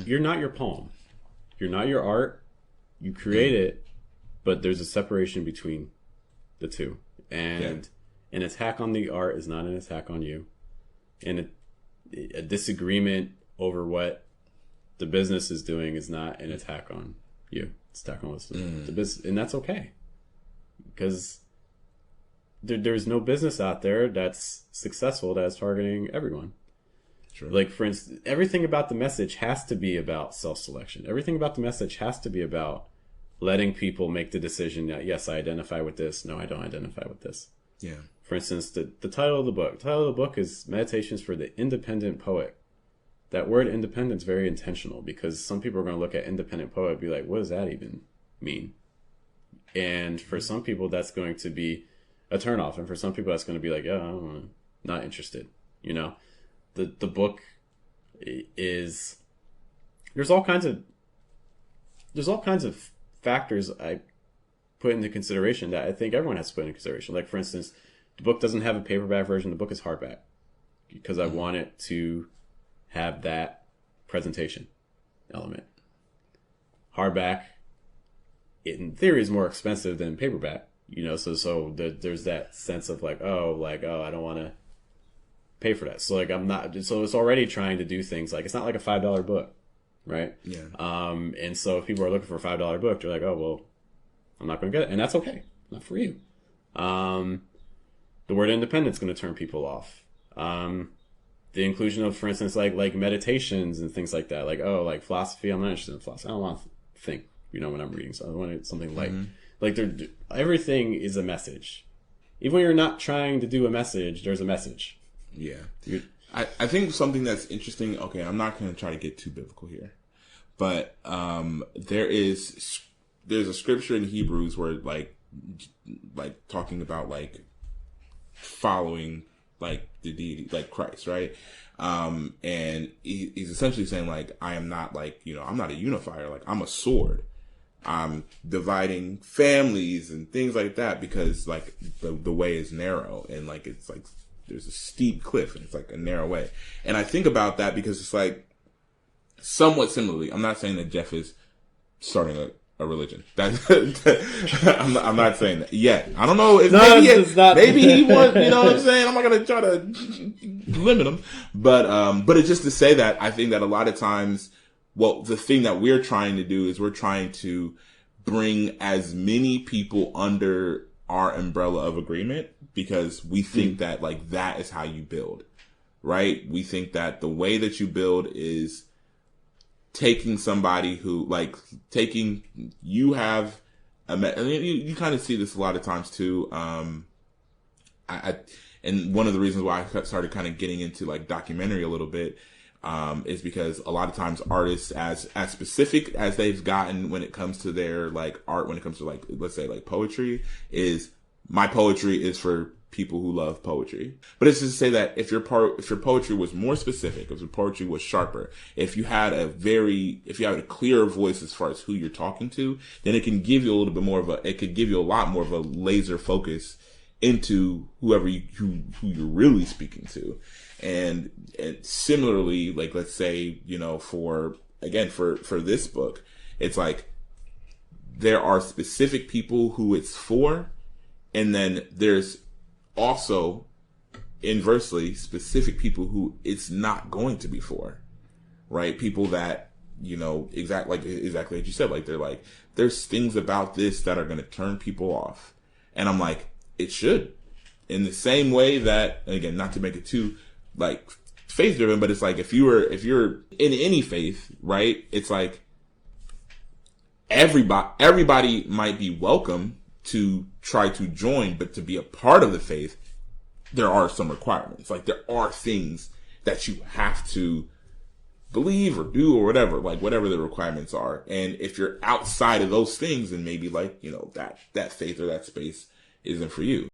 you're not your poem. You're not your art. You create it, but there's a separation between the two. And an attack on the art is not an attack on you. And a disagreement over what the business is doing is not an attack on you. It's an attack on the business. And that's okay. Because there's no business out there that's successful that's targeting everyone. Sure. Like, for instance, everything about the message has to be about self-selection. Everything about the message has to be about letting people make the decision that, yes, I identify with this. No, I don't identify with this. Yeah. For instance, the title of the book. The title of the book is Meditations for the Independent Poet. That word independent is very intentional because some people are going to look at independent poet and be like, what does that even mean? And for some people, that's going to be a turnoff. And for some people, that's going to be like, yeah, I'm not interested. You know, the book is, there's all kinds of factors I put into consideration that I think everyone has to put into consideration. Like, for instance, the book doesn't have a paperback version. The book is hardback because I want it to have that presentation element. Hardback, in theory, is more expensive than paperback. You know, so there's that sense of like, oh, I don't want to pay for that. So like, so it's already trying to do things like, it's not like a $5 book, right? Yeah. And so if people are looking for a $5 book, they're like, oh, well, I'm not going to get it. And that's okay. Not for you. The word independent is going to turn people off. The inclusion of, for instance, like meditations and things like that. Like, oh, like philosophy. I'm not interested in philosophy. I don't want to think, when I'm reading. So I want something like everything is a message. Even when you're not trying to do a message, there's a message. Yeah. I think something that's interesting. Okay, I'm not going to try to get too biblical here, but there's a scripture in Hebrews where like talking about like following like the deity, like Christ, right? And he's essentially saying like, I am not like, I'm not a unifier. Like, I'm a sword. I'm dividing families and things like that because like the way is narrow and like it's like there's a steep cliff and it's like a narrow way. And I think about that because it's like somewhat similarly. I'm not saying that Jeff is starting a religion. I'm not saying that yet. I don't know if maybe he wants, you know what I'm saying? I'm not going to try to limit him, but it's just to say that I think that a lot of times, the thing that we're trying to do is we're trying to bring as many people under our umbrella of agreement because we think that like that is how you build, right? We think that the way that you build is taking somebody who you have you kind of see this a lot of times too. And one of the reasons why I started kind of getting into like documentary a little bit is because a lot of times artists, as specific as they've gotten when it comes to their like art, when it comes to like, let's say like poetry, is my poetry is for people who love poetry. But it's just to say that if your poetry was more specific, if your poetry was sharper, if you had a clearer voice as far as who you're talking to, then it can give you a little bit more of it could give you a lot more of a laser focus into who you're really speaking to. And similarly, like, let's say, for this book, it's like there are specific people who it's for. And then there's also inversely specific people who it's not going to be for, right? People that, exactly what you said, like, they're like, there's things about this that are going to turn people off. And I'm like, it should. In the same way that, again, not to make it too like faith driven, but it's like if you're in any faith, right? It's like everybody might be welcome to try to join, but to be a part of the faith, there are some requirements. Like, there are things that you have to believe or do or whatever, like whatever the requirements are. And if you're outside of those things, then maybe like, that faith or that space isn't for you.